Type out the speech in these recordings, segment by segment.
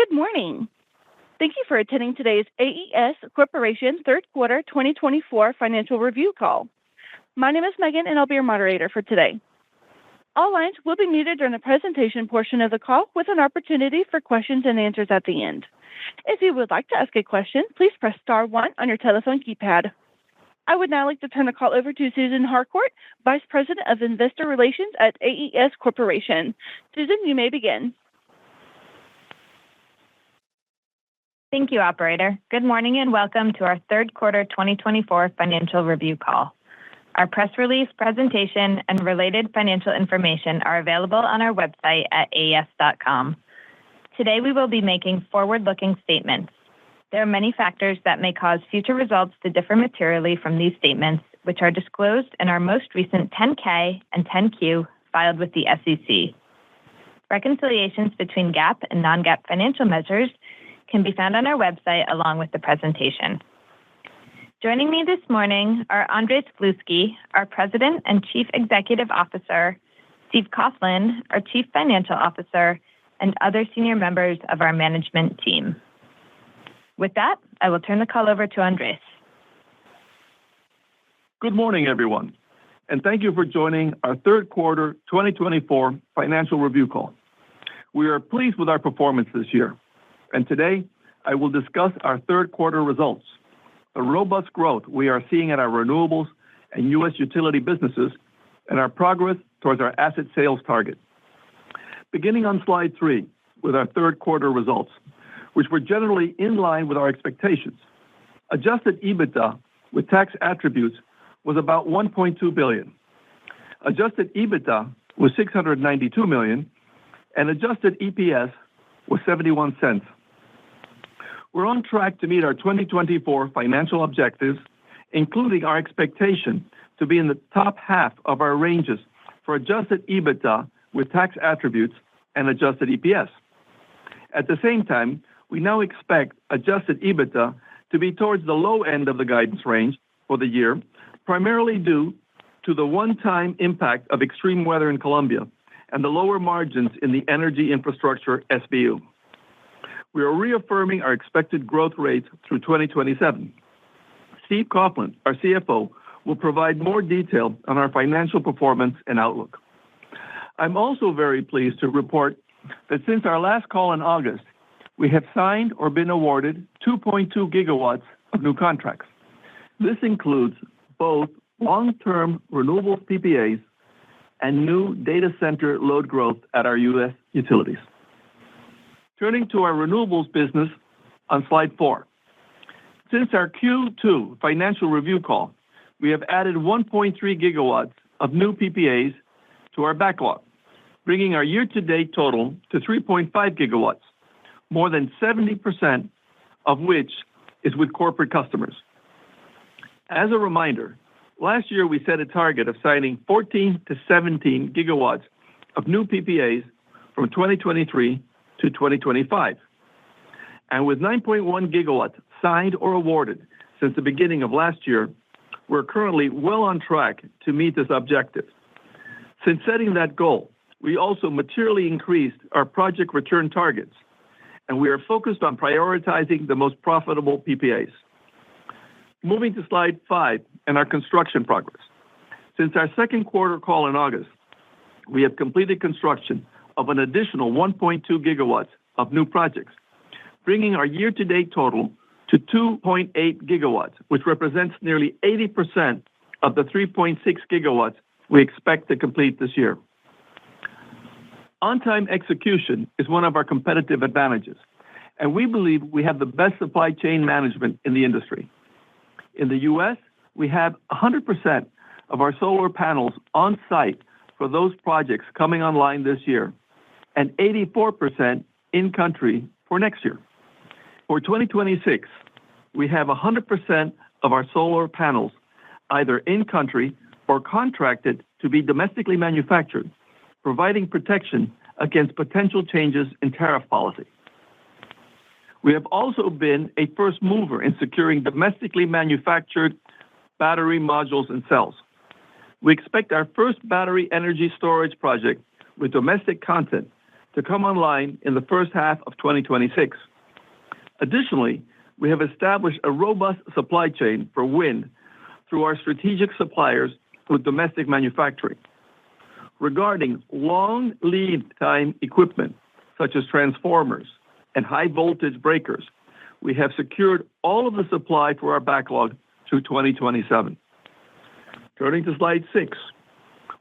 Good morning. Thank you for attending today's AES Corporation third quarter 2024 financial review call. My name is Megan, and I'll be your moderator for today. All lines will be muted during the presentation portion of the call with an opportunity for questions and answers at the end. If you would like to ask a question, please press star 1 on your telephone keypad. I would now like to turn the call over to Susan Harcourt, Vice President of Investor Relations at AES Corporation. Susan, you may begin. Thank you, Operator. Good morning and welcome to our third quarter 2024 financial review call. Our press release, presentation, and related financial information are available on our website at aes.com. Today, we will be making forward-looking statements. There are many factors that may cause future results to differ materially from these statements, which are disclosed in our most recent 10-K and 10-Q filed with the SEC. Reconciliations between GAAP and non-GAAP financial measures can be found on our website along with the presentation. Joining me this morning are Andres Gluski, our President and Chief Executive Officer, Steve Coughlin, our Chief Financial Officer, and other senior members of our management team. With that, I will turn the call over to Andres. Good morning, everyone, and thank you for joining our third quarter 2024 financial review call. We are pleased with our performance this year, and today I will discuss our third quarter results, the robust growth we are seeing at our renewables and U.S. utility businesses, and our progress towards our asset sales target. Beginning on slide 3 with our third quarter results, which were generally in line with our expectations. Adjusted EBITDA with tax attributes was about $1.2 billion. Adjusted EBITDA was $692 million, and adjusted EPS was 71 cents. We're on track to meet our 2024 financial objectives, including our expectation to be in the top half of our ranges for adjusted EBITDA with tax attributes and adjusted EPS. At the same time, we now expect adjusted EBITDA to be towards the low end of the guidance range for the year, primarily due to the one-time impact of extreme weather in Colombia and the lower margins in the energy infrastructure SBU. We are reaffirming our expected growth rates through 2027. Steve Coughlin, our CFO, will provide more detail on our financial performance and outlook. I'm also very pleased to report that since our last call in August, we have signed or been awarded 2.2 gigawatts of new contracts. This includes both long-term renewables PPAs and new data center load growth at our U.S. utilities. Turning to our renewables business on slide 4. Since our Q2 financial review call, we have added 1.3 gigawatts of new PPAs to our backlog, bringing our year-to-date total to 3.5 gigawatts, more than 70% of which is with corporate customers. As a reminder, last year we set a target of signing 14 to 17 gigawatts of new PPAs from 2023 to 2025. And with 9.1 gigawatts signed or awarded since the beginning of last year, we're currently well on track to meet this objective. Since setting that goal, we also materially increased our project return targets, and we are focused on prioritizing the most profitable PPAs. Moving to slide 5 and our construction progress. Since our second quarter call in August, we have completed construction of an additional 1.2 gigawatts of new projects, bringing our year-to-date total to 2.8 gigawatts, which represents nearly 80% of the 3.6 gigawatts we expect to complete this year. On-time execution is one of our competitive advantages, and we believe we have the best supply chain management in the industry. In the U.S., we have 100% of our solar panels on site for those projects coming online this year, and 84% in country for next year. For 2026, we have 100% of our solar panels either in country or contracted to be domestically manufactured, providing protection against potential changes in tariff policy. We have also been a first mover in securing domestically manufactured battery modules and cells. We expect our first battery energy storage project with domestic content to come online in the first half of 2026. Additionally, we have established a robust supply chain for wind through our strategic suppliers with domestic manufacturing. Regarding long lead time equipment, such as transformers and high voltage breakers, we have secured all of the supply for our backlog through 2027. Turning to slide 6,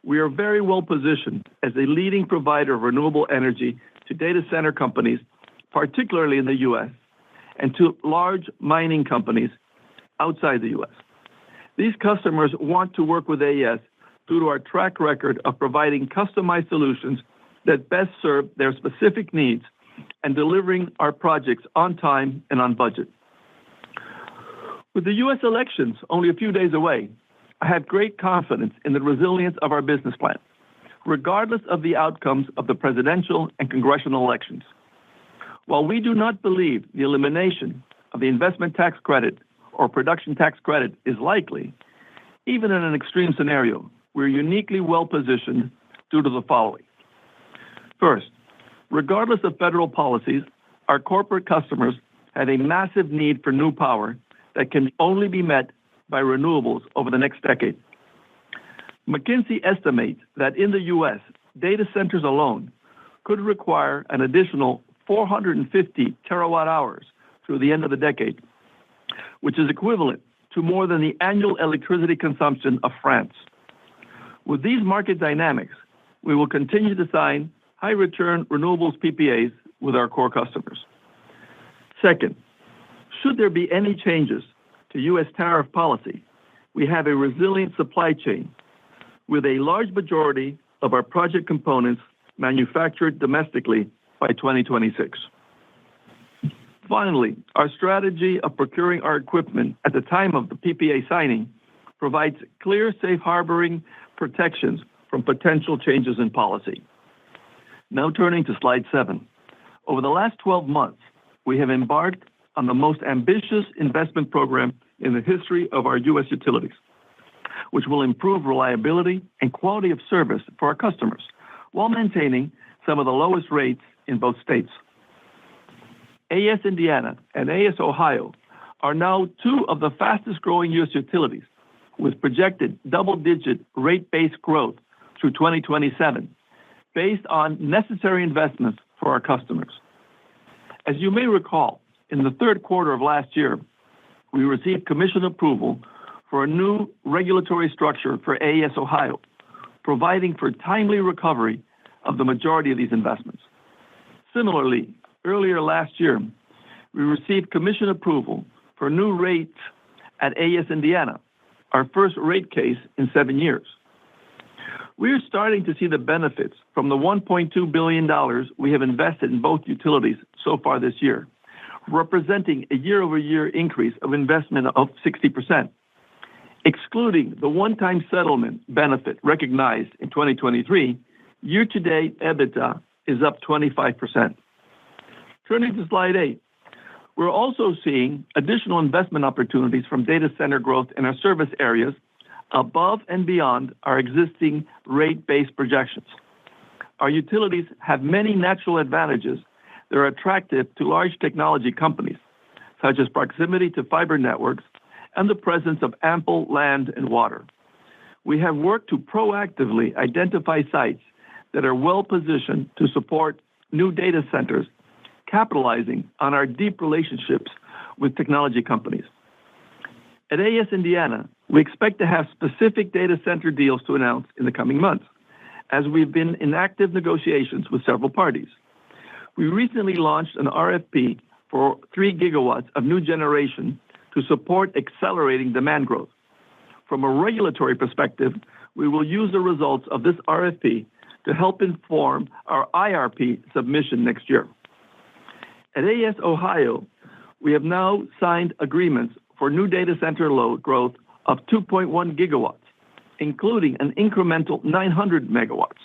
we are very well positioned as a leading provider of renewable energy to data center companies, particularly in the U.S., and to large mining companies outside the U.S. These customers want to work with AES due to our track record of providing customized solutions that best serve their specific needs and delivering our projects on time and on budget. With the U.S. elections only a few days away, I have great confidence in the resilience of our business plan, regardless of the outcomes of the presidential and congressional elections. While we do not believe the elimination of the investment tax credit or production tax credit is likely, even in an extreme scenario, we're uniquely well positioned due to the following. First, regardless of federal policies, our corporate customers have a massive need for new power that can only be met by renewables over the next decade. McKinsey estimates that in the U.S., data centers alone could require an additional 450 terawatt hours through the end of the decade, which is equivalent to more than the annual electricity consumption of France. With these market dynamics, we will continue to sign high-return renewables PPAs with our core customers. Second, should there be any changes to U.S. tariff policy, we have a resilient supply chain with a large majority of our project components manufactured domestically by 2026. Finally, our strategy of procuring our equipment at the time of the PPA signing provides clear safe harboring protections from potential changes in policy. Now turning to slide 7. Over the last 12 months, we have embarked on the most ambitious investment program in the history of our U.S. utilities, which will improve reliability and quality of service for our customers while maintaining some of the lowest rates in both states. AES Indiana and AES Ohio are now 2 of the fastest growing U.S. utilities, with projected double-digit rate-based growth through 2027, based on necessary investments for our customers. As you may recall, in the third quarter of last year, we received commission approval for a new regulatory structure for AES Ohio, providing for timely recovery of the majority of these investments. Similarly, earlier last year, we received commission approval for new rates at AES Indiana, our first rate case in 7 years. We are starting to see the benefits from the $1.2 billion we have invested in both utilities so far this year, representing a year-over-year increase of investment of 60%. Excluding the one-time settlement benefit recognized in 2023, year-to-date EBITDA is up 25%. Turning to slide 8, we're also seeing additional investment opportunities from data center growth in our service areas above and beyond our existing rate-based projections. Our utilities have many natural advantages that are attractive to large technology companies, such as proximity to fiber networks and the presence of ample land and water. We have worked to proactively identify sites that are well-positioned to support new data centers, capitalizing on our deep relationships with technology companies. At AES Indiana, we expect to have specific data center deals to announce in the coming months, as we've been in active negotiations with several parties. We recently launched an RFP for 3 gigawatts of new generation to support accelerating demand growth. From a regulatory perspective, we will use the results of this RFP to help inform our IRP submission next year. At AES Ohio, we have now signed agreements for new data center load growth of 2.1 gigawatts, including an incremental 900 megawatts,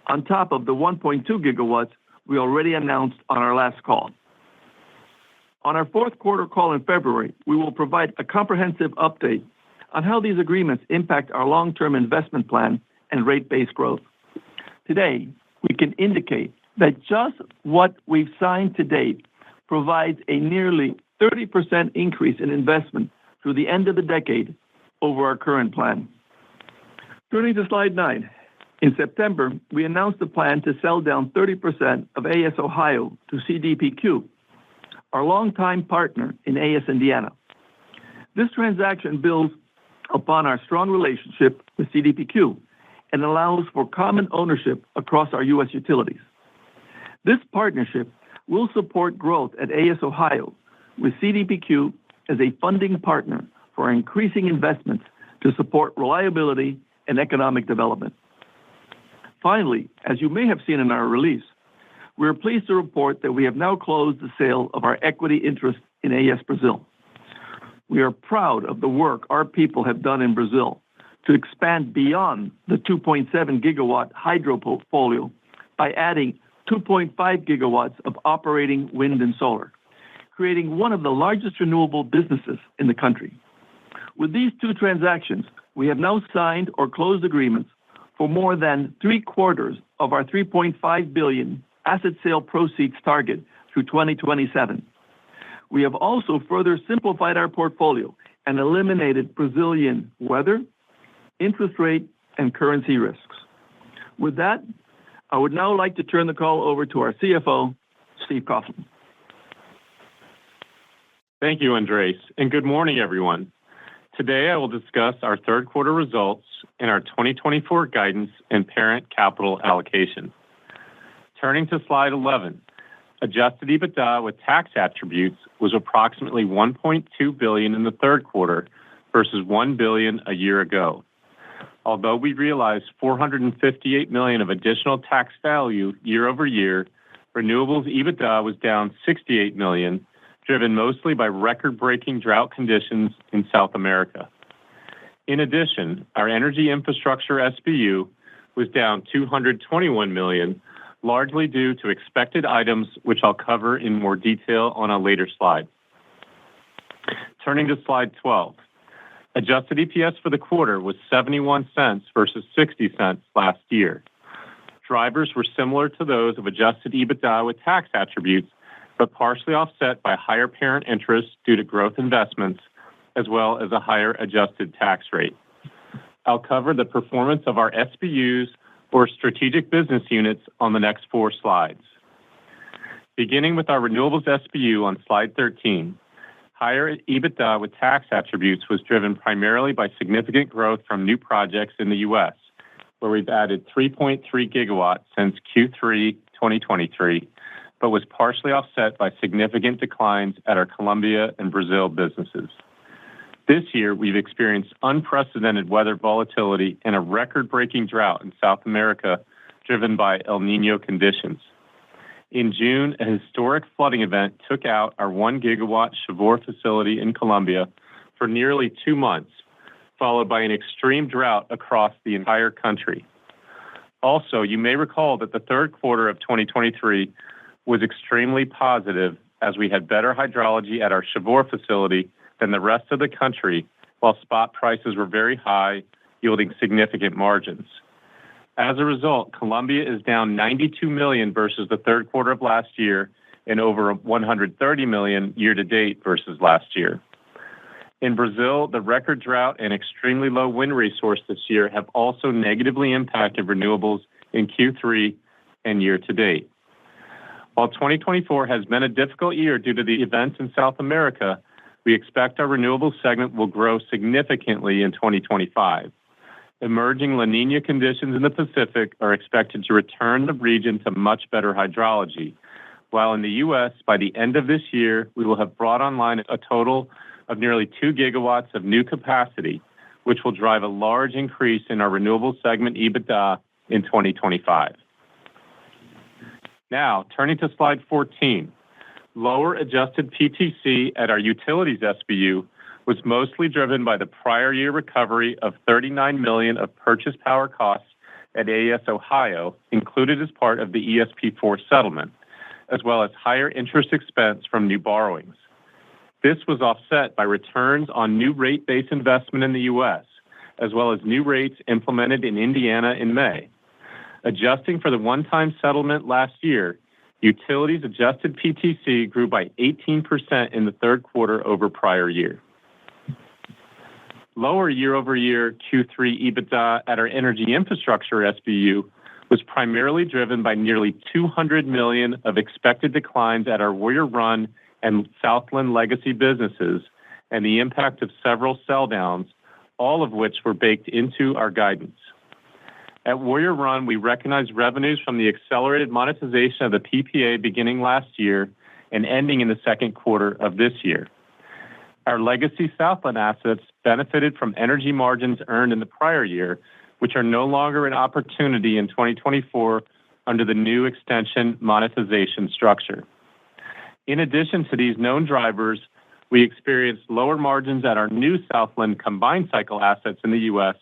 on top of the 1.2 gigawatts we already announced on our last call. On our fourth quarter call in February, we will provide a comprehensive update on how these agreements impact our long-term investment plan and rate-based growth. Today, we can indicate that just what we've signed to date provides a nearly 30% increase in investment through the end of the decade over our current plan. Turning to slide 9. In September, we announced a plan to sell down 30% of AES Ohio to CDPQ, our longtime partner in AES Indiana. This transaction builds upon our strong relationship with CDPQ and allows for common ownership across our U.S. utilities. This partnership will support growth at AES Ohio, with CDPQ as a funding partner for increasing investments to support reliability and economic development. Finally, as you may have seen in our release, we are pleased to report that we have now closed the sale of our equity interest in AES Brazil. We are proud of the work our people have done in Brazil to expand beyond the 2.7 gigawatt hydro portfolio by adding 2.5 gigawatts of operating wind and solar, creating one of the largest renewable businesses in the country. With these two transactions, we have now signed or closed agreements for more than 3/4 of our $3.5 billion asset sale proceeds target through 2027. We have also further simplified our portfolio and eliminated Brazilian weather, interest rate, and currency risks. With that, I would now like to turn the call over to our CFO, Steve Coughlin. Thank you, Andrés, and good morning, everyone. Today, I will discuss our third quarter results and our 2024 guidance and parent capital allocation. Turning to slide 11, adjusted EBITDA with tax attributes was approximately $1.2 billion in the third quarter versus $1 billion a year ago. Although we realized $458 million of additional tax value year over year, renewables EBITDA was down $68 million, driven mostly by record-breaking drought conditions in South America. In addition, our energy infrastructure SBU was down $221 million, largely due to expected items, which I'll cover in more detail on a later slide. Turning to slide 12. Adjusted EPS for the quarter was 71 cents versus 60 cents last year. Drivers were similar to those of adjusted EBITDA with tax attributes, but partially offset by higher parent interest due to growth investments, as well as a higher adjusted tax rate. I'll cover the performance of our SBUs or strategic business units on the next 4 slides. Beginning with our renewables SBU on slide 13, higher EBITDA with tax attributes was driven primarily by significant growth from new projects in the U.S., where we've added 3.3 gigawatts since Q3 2023, but was partially offset by significant declines at our Colombia and Brazil businesses. This year, we've experienced unprecedented weather volatility and a record-breaking drought in South America, driven by El Niño conditions. In June, a historic flooding event took out our 1 gigawatt Chivor facility in Colombia for nearly 2 months, followed by an extreme drought across the entire country. Also, you may recall that the third quarter of 2023 was extremely positive as we had better hydrology at our Chivor facility than the rest of the country, while spot prices were very high, yielding significant margins. As a result, Colombia is down $92 million versus the third quarter of last year and over $130 million year-to-date versus last year. In Brazil, the record drought and extremely low wind resource this year have also negatively impacted renewables in Q3 and year-to-date. While 2024 has been a difficult year due to the events in South America, we expect our renewables segment will grow significantly in 2025. Emerging La Niña conditions in the Pacific are expected to return the region to much better hydrology, while in the U.S., by the end of this year, we will have brought online a total of nearly 2 gigawatts of new capacity, which will drive a large increase in our renewables segment EBITDA in 2025. Now, turning to slide 14, lower adjusted PTC at our utilities SBU was mostly driven by the prior year recovery of $39 million of purchase power costs at AES Ohio, included as part of the ESP4 settlement, as well as higher interest expense from new borrowings. This was offset by returns on new rate-based investment in the U.S., as well as new rates implemented in Indiana in May. Adjusting for the one-time settlement last year, utilities adjusted PTC grew by 18% in the third quarter over prior year. Lower year-over-year Q3 EBITDA at our energy infrastructure SBU was primarily driven by nearly $200 million of expected declines at our Warrior Run and Southland legacy businesses and the impact of several sell downs, all of which were baked into our guidance. At Warrior Run, we recognized revenues from the accelerated monetization of the PPA beginning last year and ending in the second quarter of this year. Our legacy Southland assets benefited from energy margins earned in the prior year, which are no longer an opportunity in 2024 under the new extension monetization structure. In addition to these known drivers, we experienced lower margins at our new Southland combined cycle assets in the U.S.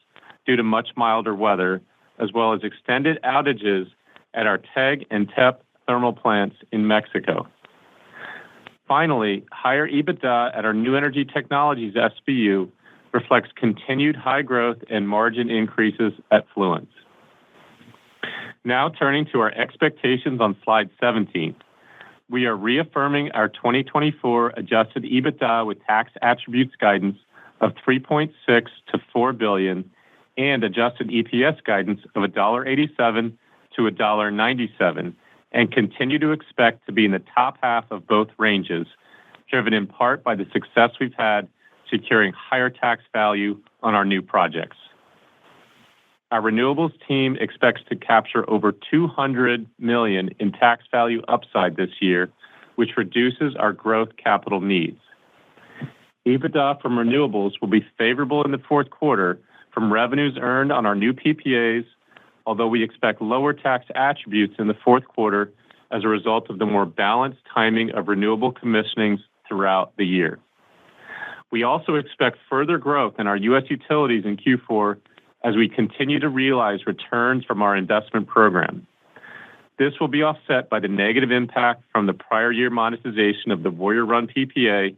due to much milder weather, as well as extended outages at our TEG and TEP thermal plants in Mexico. Finally, higher EBITDA at our New Energy Technologies SBU reflects continued high growth and margin increases at Fluence. Now turning to our expectations on slide 17. We are reaffirming our 2024 adjusted EBITDA with tax attributes guidance of $3.6 to $4 billion and adjusted EPS guidance of $1.87 to $1.97, and continue to expect to be in the top half of both ranges, driven in part by the success we've had securing higher tax value on our new projects. Our renewables team expects to capture over $200 million in tax value upside this year, which reduces our growth capital needs. EBITDA from renewables will be favorable in the fourth quarter from revenues earned on our new PPAs, although we expect lower tax attributes in the fourth quarter as a result of the more balanced timing of renewable commissionings throughout the year. We also expect further growth in our U.S. utilities in Q4 as we continue to realize returns from our investment program. This will be offset by the negative impact from the prior year monetization of the Warrior Run PPA,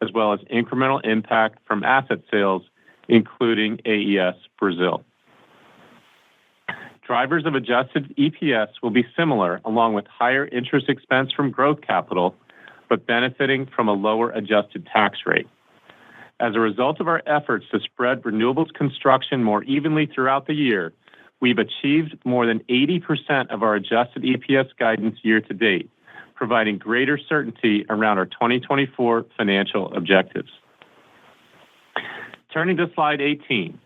as well as incremental impact from asset sales, including AES Brazil. Drivers of adjusted EPS will be similar, along with higher interest expense from growth capital, but benefiting from a lower adjusted tax rate. As a result of our efforts to spread renewables construction more evenly throughout the year, we've achieved more than 80% of our adjusted EPS guidance year to date, providing greater certainty around our 2024 financial objectives. Turning to slide 18.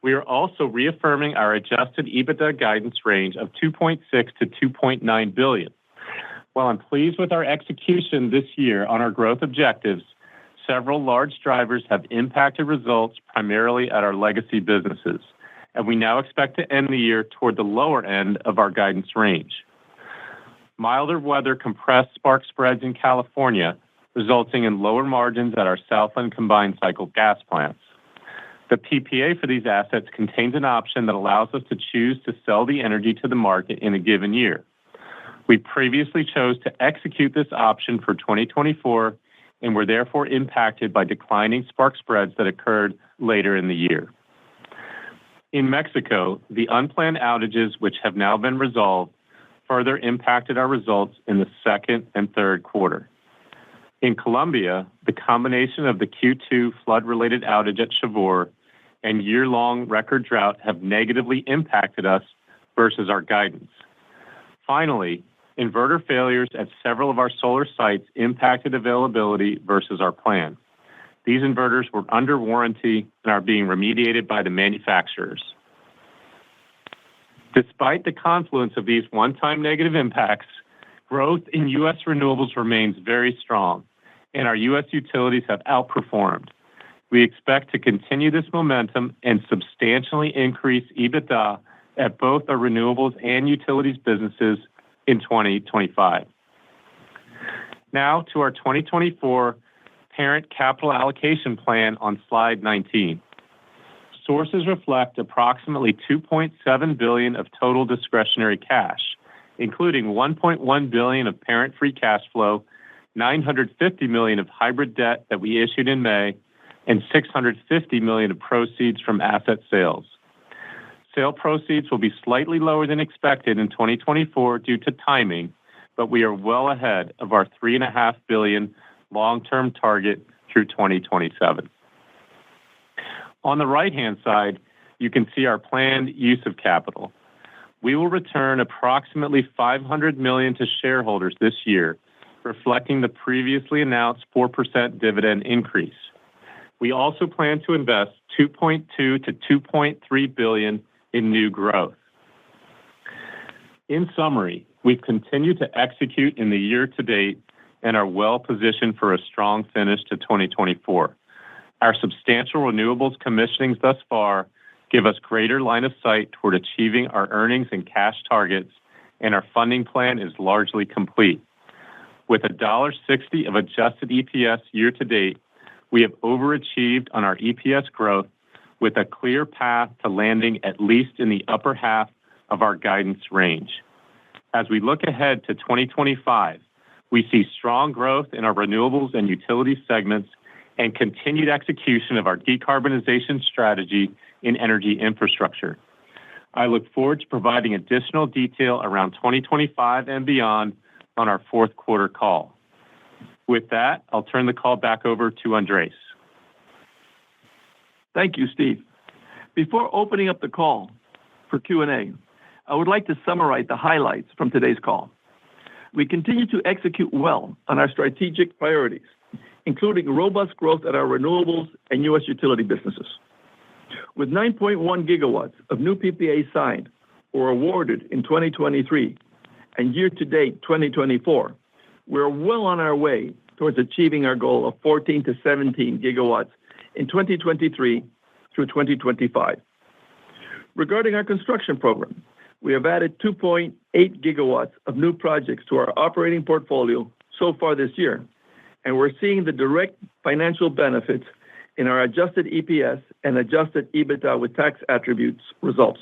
We are also reaffirming our adjusted EBITDA guidance range of $2.6 to $2.9 billion. While I'm pleased with our execution this year on our growth objectives, several large drivers have impacted results primarily at our legacy businesses, and we now expect to end the year toward the lower end of our guidance range. Milder weather compressed spark spreads in California, resulting in lower margins at our Southland combined cycle gas plants. The PPA for these assets contains an option that allows us to choose to sell the energy to the market in a given year. We previously chose to execute this option for 2024 and were therefore impacted by declining spark spreads that occurred later in the year. In Mexico, the unplanned outages, which have now been resolved, further impacted our results in the second and third quarter. In Colombia, the combination of the Q2 flood-related outage at Chivor and year-long record drought have negatively impacted us versus our guidance. Finally, inverter failures at several of our solar sites impacted availability versus our plan. These inverters were under warranty and are being remediated by the manufacturers. Despite the confluence of these one-time negative impacts, growth in U.S. renewables remains very strong, and our U.S. utilities have outperformed. We expect to continue this momentum and substantially increase EBITDA at both our renewables and utilities businesses in 2025. Now to our 2024 parent capital allocation plan on slide 19. Sources reflect approximately $2.7 billion of total discretionary cash, including $1.1 billion of parent free cash flow, $950 million of hybrid debt that we issued in May, and $650 million of proceeds from asset sales. Sale proceeds will be slightly lower than expected in 2024 due to timing, but we are well ahead of our $3.5 billion long-term target through 2027. On the right-hand side, you can see our planned use of capital. We will return approximately $500 million to shareholders this year, reflecting the previously announced 4% dividend increase. We also plan to invest $2.2 to $2.3 billion in new growth. In summary, we've continued to execute in the year to date and are well positioned for a strong finish to 2024. Our substantial renewables commissionings thus far give us greater line of sight toward achieving our earnings and cash targets, and our funding plan is largely complete. With $1.60 of adjusted EPS year to date, we have overachieved on our EPS growth with a clear path to landing at least in the upper half of our guidance range. As we look ahead to 2025, we see strong growth in our renewables and utility segments and continued execution of our decarbonization strategy in energy infrastructure. I look forward to providing additional detail around 2025 and beyond on our fourth quarter call. With that, I'll turn the call back over to Andrés. Thank you, Steve. Before opening up the call for Q&A, I would like to summarize the highlights from today's call. We continue to execute well on our strategic priorities, including robust growth at our renewables and U.S. utility businesses. With 9.1 gigawatts of new PPAs signed or awarded in 2023 and year-to-date 2024, we're well on our way towards achieving our goal of 14 to 17 gigawatts in 2023 through 2025. Regarding our construction program, we have added 2.8 gigawatts of new projects to our operating portfolio so far this year, and we're seeing the direct financial benefits in our adjusted EPS and adjusted EBITDA with tax attributes results.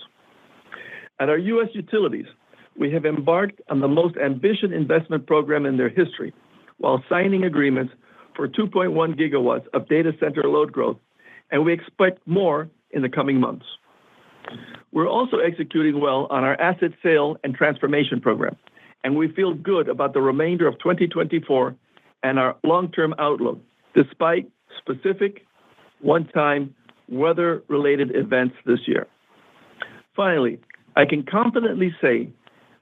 At our U.S. utilities, we have embarked on the most ambitious investment program in their history, while signing agreements for 2.1 gigawatts of data center load growth, and we expect more in the coming months. We're also executing well on our asset sale and transformation program, and we feel good about the remainder of 2024 and our long-term outlook, despite specific one-time weather-related events this year. Finally, I can confidently say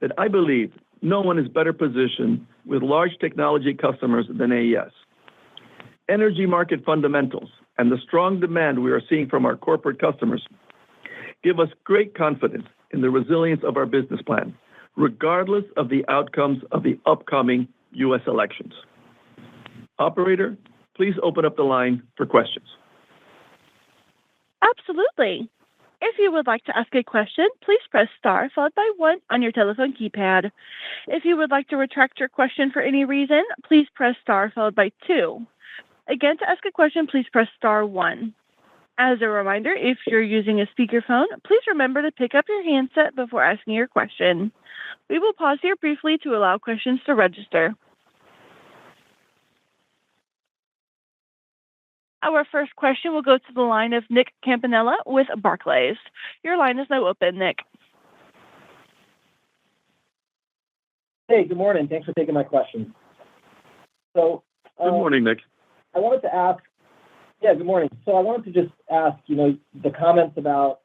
that I believe no one is better positioned with large technology customers than AES. Energy market fundamentals and the strong demand we are seeing from our corporate customers give us great confidence in the resilience of our business plan, regardless of the outcomes of the upcoming U.S. elections. Operator, please open up the line for questions. Absolutely. If you would like to ask a question, please press star followed by 1 on your telephone keypad. If you would like to retract your question for any reason, please press star followed by 2. Again, to ask a question, please press star 1. As a reminder, if you're using a speakerphone, please remember to pick up your handset before asking your question. We will pause here briefly to allow questions to register. Our first question will go to the line of Nick Campanella with Barclays. Your line is now open, Nick. Hey, good morning. Thanks for taking my question. Good morning, Nick. I wanted to ask, good morning. So I wanted to just ask, the comments about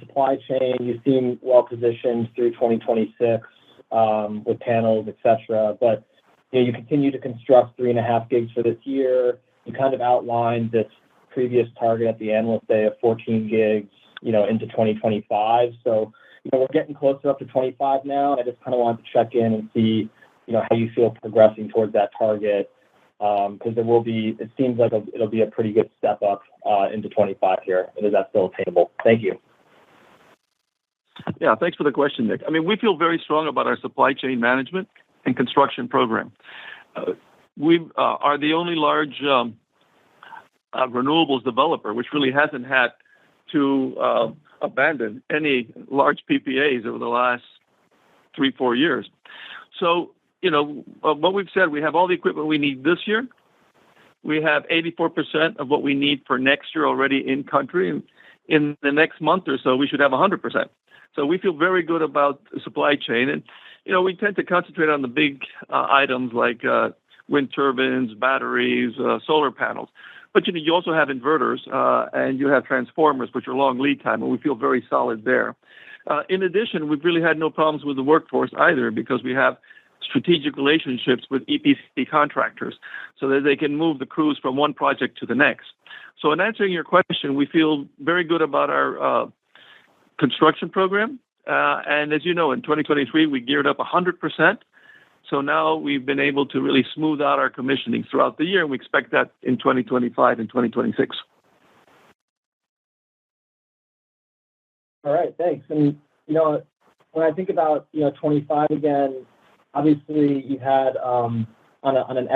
supply chain, you seem well positioned through 2026 with panels, et cetera, but you continue to construct 3.5 gigs for this year. You kind of outlined this previous target at the Analyst Day of 14 gigs, into 2025. So, we're getting closer up to 25 now, and I just kind of wanted to check in and see, how you feel progressing towards that target, because it seems like it'll be a pretty good step up into 25 here. And is that still attainable? Thank you. Yeah, thanks for the question, Nick. I mean, we feel very strong about our supply chain management and construction program. We are the only large renewables developer, which really hasn't had to abandon any large PPAs over the last 3-4 years. So, what we've said, we have all the equipment we need this year. We have 84% of what we need for next year already in country. In the next month or so, we should have 100%. So we feel very good about the supply chain. And, we tend to concentrate on the big items like wind turbines, batteries, solar panels. But, you also have inverters and you have transformers, which are long lead time, and we feel very solid there. In addition, we've really had no problems with the workforce either because we have strategic relationships with EPC contractors so that they can move the crews from one project to the next. So in answering your question, we feel very good about our construction program. And as you know, in 2023, we geared up 100%. So now we've been able to really smooth out our commissioning throughout the year, and we expect that in 2025 and 2026. All right, thanks. And, when I think about, 25 again, obviously you had on an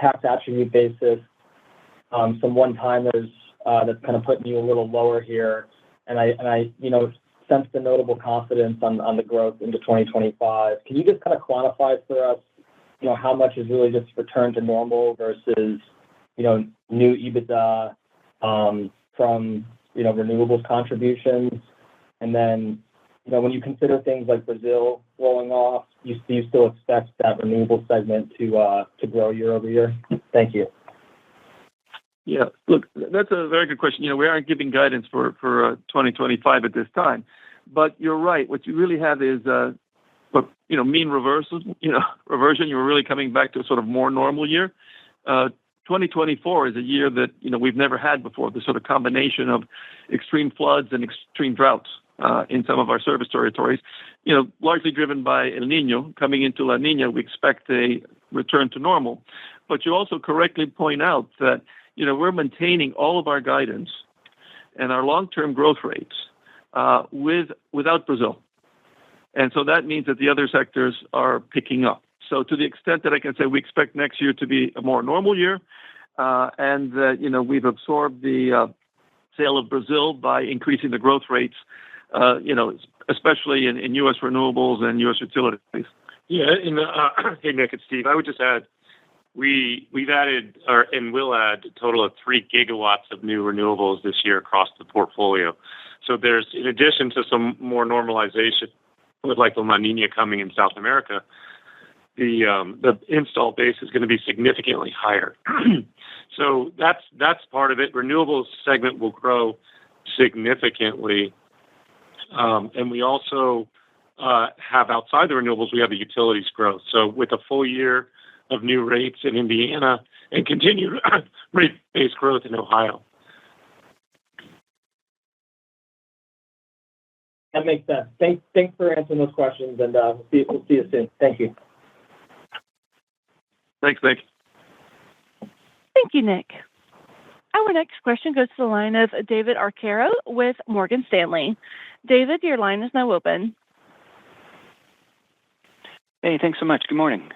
tax attribute basis, some one-timers that's kind of putting you a little lower here. And I sense the notable confidence on the growth into 2025. Can you just kind of quantify for us, how much is really just return to normal versus, new EBITDA from, renewables contributions? And then, when you consider things like Brazil rolling off, you still expect that renewable segment to grow year over year? Thank you. Yeah, look, that's a very good question. We aren't giving guidance for 2025 at this time, but you're right. What you really have is, mean reversion. You're really coming back to a sort of more normal year. 2024 is a year that we've never had before. The sort of combination of extreme floods and extreme droughts in some of our service territories. Largely driven by El Niño. Coming into La Niña, we expect a return to normal. But you also correctly point out that we're maintaining all of our guidance and our long-term growth rates without Brazil. And so that means that the other sectors are picking up. So to the extent that I can say we expect next year to be a more normal year, and that, we've absorbed the sale of Brazil by increasing the growth rates, especially in U.S. renewables and U.S. utilities. Yeah, hey, Nick, it's Steve. I would just add, we've added and will add a total of 3 gigawatts of new renewables this year across the portfolio. So there's, in addition to some more normalization with like the La Nina coming in South America, the install base is going to be significantly higher. So that's part of it. Renewables segment will grow significantly. And we also have outside the renewables, we have the utilities growth. So with a full year of new rates in Indiana and continued rate-based growth in Ohio. That makes sense. Thanks for answering those questions, and we'll see you soon. Thank you. Thanks, Nick. Thank you, Nick. Our next question goes to the line of David Arcaro with Morgan Stanley. David, your line is now open. Hey, thanks so much. Good morning.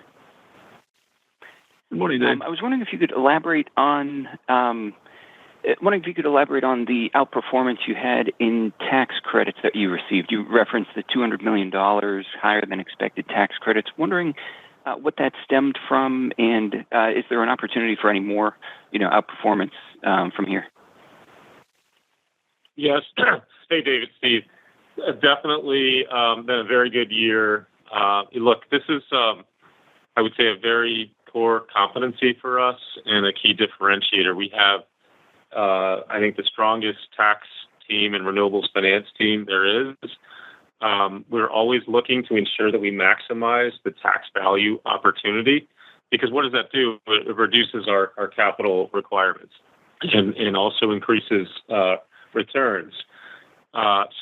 Good morning, Dave. I was wondering if you could elaborate on the outperformance you had in tax credits that you received. You referenced the $200 million higher than expected tax credits. Wondering what that stemmed from, and is there an opportunity for any more, outperformance from here? Yes. Hey, David, Steve. Definitely been a very good year. Look, this is, I would say, a very core competency for us and a key differentiator. We have, I think, the strongest tax team and renewables finance team there is. We're always looking to ensure that we maximize the tax value opportunity, because what does that do? It reduces our capital requirements and also increases returns.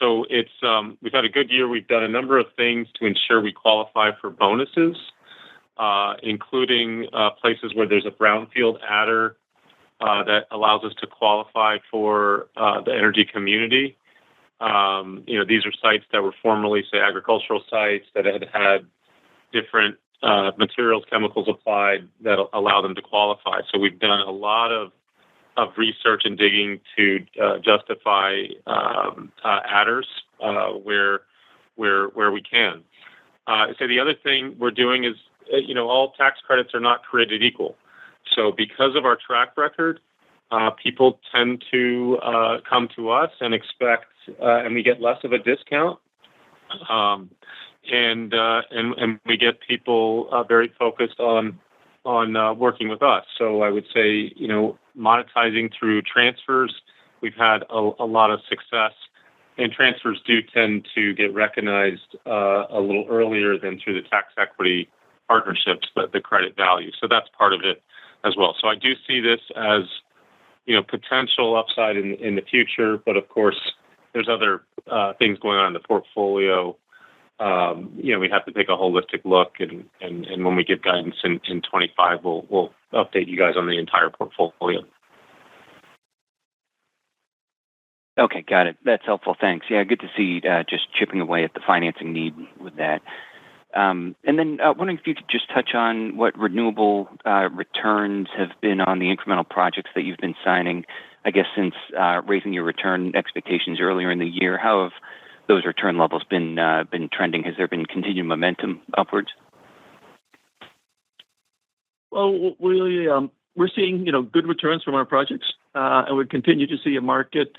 So we've had a good year. We've done a number of things to ensure we qualify for bonuses, including places where there's a brownfield adder that allows us to qualify for the energy community. These are sites that were formerly, say, agricultural sites that had different materials, chemicals applied that allow them to qualify. So we've done a lot of research and digging to justify adders where we can. So the other thing we're doing is, all tax credits are not created equal. So because of our track record, people tend to come to us and expect, and we get less of a discount and we get people very focused on working with us. So I would say, monetizing through transfers, we've had a lot of success, and transfers do tend to get recognized a little earlier than through the tax equity partnerships, but the credit value. So that's part of it as well. So I do see this as, potential upside in the future, but of course, there's other things going on in the portfolio. We have to take a holistic look, and when we give guidance in 25, we'll update you guys on the entire portfolio. Okay, got it. That's helpful. Thanks. Yeah, good to see just chipping away at the financing need with that. And then wondering if you could just touch on what renewable returns have been on the incremental projects that you've been signing, I guess, since raising your return expectations earlier in the year. How have those return levels been trending? Has there been continued momentum upwards? Well, we're seeing good returns from our projects, and we continue to see a market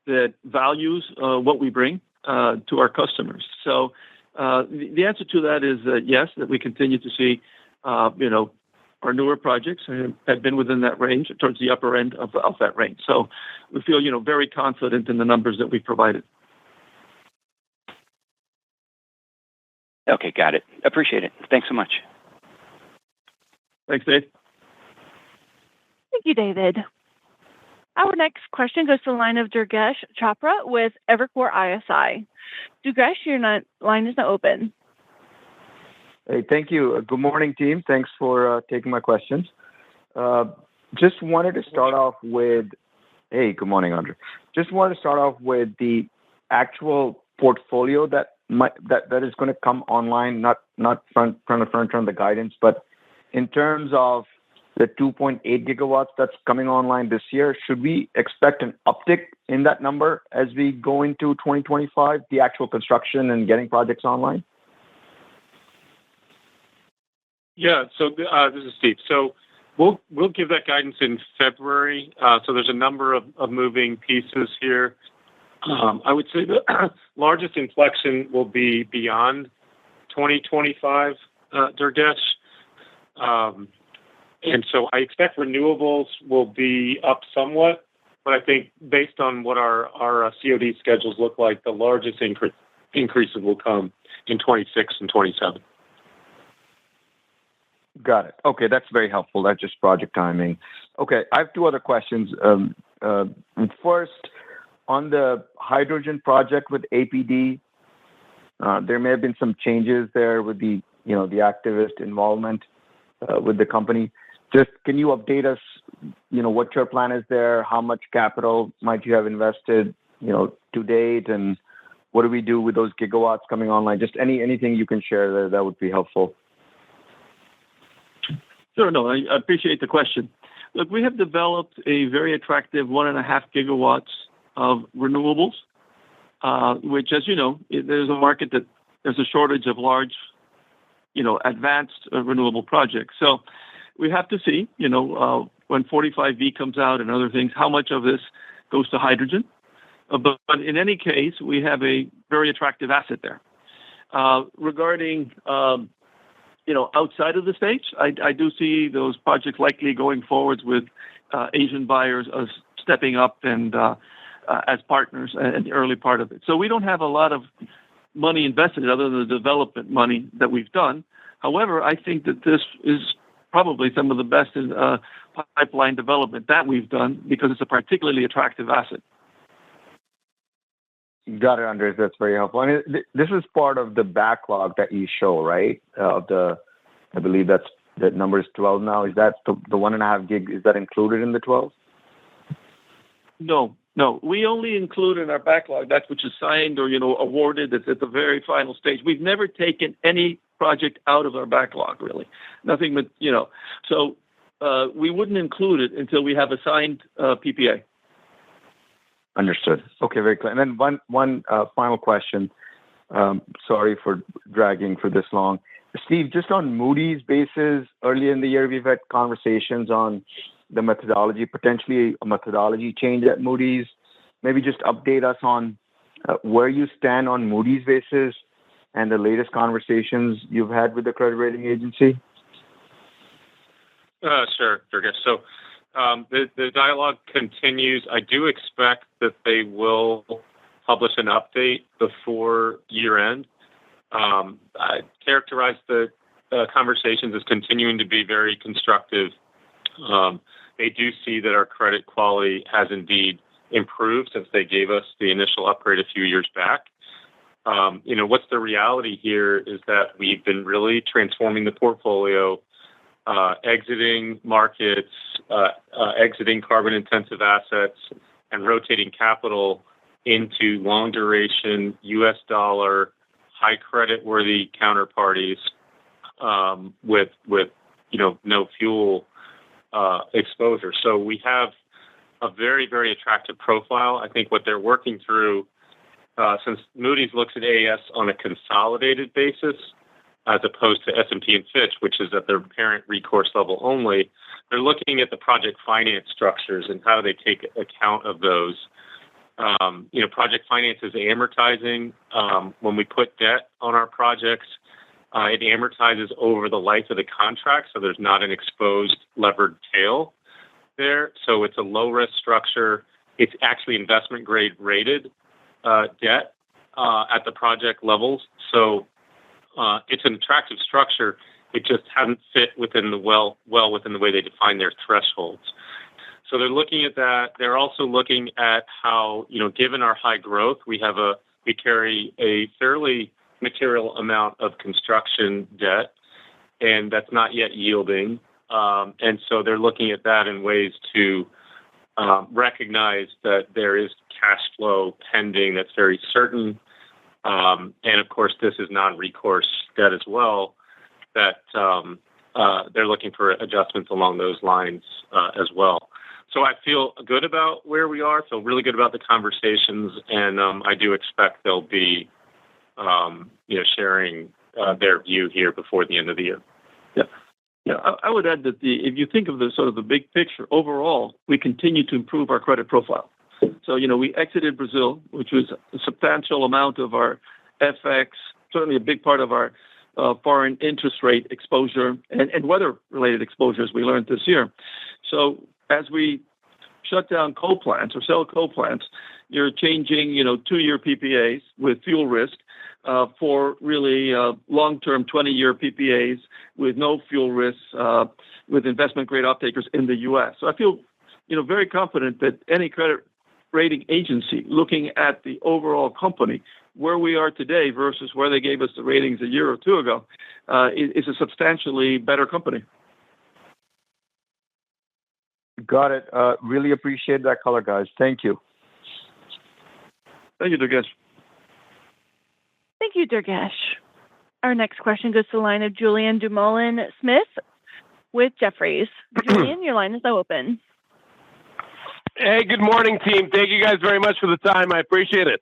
that values what we bring to our customers. So the answer to that is yes, that we continue to see our newer projects have been within that range, towards the upper end of that range. So we feel very confident in the numbers that we've provided. Okay, got it. Appreciate it. Thanks so much. Thanks, Dave. Thank you, David. Our next question goes to the line of Durgesh Chopra with Evercore ISI. Durgesh, your line is now open. Hey, thank you. Good morning, team. Thanks for taking my questions. Just wanted to start off with, hey, good morning, Andre. Just wanted to start off with the actual portfolio that is going to come online, not front on the guidance, but in terms of the 2.8 gigawatts that's coming online this year, should we expect an uptick in that number as we go into 2025, the actual construction and getting projects online? Yeah, so this is Steve. So we'll give that guidance in February. So there's a number of moving pieces here. I would say the largest inflection will be beyond 2025, Durgesh. And so I expect renewables will be up somewhat, but I think based on what our COD schedules look like, the largest increases will come in 26 and 27. Got it. Okay, that's very helpful. That's just project timing. Okay, I have two other questions. First, on the hydrogen project with APD, there may have been some changes there with the activist involvement with the company. Just can you update us, what your plan is there? How much capital might you have invested, to date, and what do we do with those gigawatts coming online? Just anything you can share there, that would be helpful. Sure. No, I appreciate the question. Look, we have developed a very attractive 1.5 gigawatts of renewables, which, as you know, there's a market that there's a shortage of large, advanced renewable projects. So we have to see, when 45V comes out and other things, how much of this goes to hydrogen. But in any case, we have a very attractive asset there. Regarding, outside of the States, I do see those projects likely going forwards with Asian buyers stepping up and as partners in the early part of it. So we don't have a lot of money invested other than the development money that we've done. However, I think that this is probably some of the best in pipeline development that we've done because it's a particularly attractive asset. Got it, Andres. That's very helpful. I mean, this is part of the backlog that you show, right? I believe that number is 12 now. Is that the 1.5 gig? Is that included in the 12? No. We only include in our backlog that which is signed or awarded. It's at the very final stage. We've never taken any project out of our backlog, really. Nothing, but So we wouldn't include it until we have a signed PPA. Understood. Okay, very clear. And then one final question. Sorry for dragging for this long. Steve, just on Moody's basis, earlier in the year, we've had conversations on the methodology, potentially a methodology change at Moody's. Maybe just update us on where you stand on Moody's basis and the latest conversations you've had with the credit rating agency? Sure, Durgesh. So the dialogue continues. I do expect that they will publish an update before year end. I characterize the conversations as continuing to be very constructive. They do see that our credit quality has indeed improved since they gave us the initial upgrade a few years back. What's the reality here is that we've been really transforming the portfolio, exiting markets, exiting carbon-intensive assets, and rotating capital into long-duration U.S. dollar, high credit-worthy counterparties with no fuel exposure. So we have a very, very attractive profile. I think what they're working through, since Moody's looks at AES on a consolidated basis, as opposed to S&P and Fitch, which is at their parent recourse level only, they're looking at the project finance structures and how they take account of those. Project finance is amortizing. When we put debt on our projects, it amortizes over the life of the contract, so there's not an exposed levered tail there. So it's a low-risk structure. It's actually investment-grade rated debt at the project levels. So it's an attractive structure. It just hasn't fit within the well within the way they define their thresholds. So they're looking at that. They're also looking at how, given our high growth, we carry a fairly material amount of construction debt, and that's not yet yielding. And so they're looking at that in ways to recognize that there is cash flow pending that's very certain. And of course, this is non-recourse debt as well, that they're looking for adjustments along those lines as well. So I feel good about where we are, feel really good about the conversations, and I do expect they'll be sharing their view here before the end of the year. Yeah, I would add that if you think of the sort of the big picture, overall, we continue to improve our credit profile. So, we exited Brazil, which was a substantial amount of our FX, certainly a big part of our foreign interest rate exposure and weather-related exposures we learned this year. So as we shut down coal plants or sell coal plants, you're changing, 2-year PPAs with fuel risk for really long-term 20-year PPAs with no fuel risks with investment-grade off-takers in the U.S. So I feel, very confident that any credit rating agency looking at the overall company, where we are today versus where they gave us the ratings a year or two ago, is a substantially better company. Got it. Really appreciate that color, guys. Thank you. Thank you, Durgesh. Thank you, Durgesh. Our next question goes to the line of Julian Dumoulin-Smith with Jefferies. Julian, your line is now open. Hey, good morning, team. Thank you guys very much for the time. I appreciate it.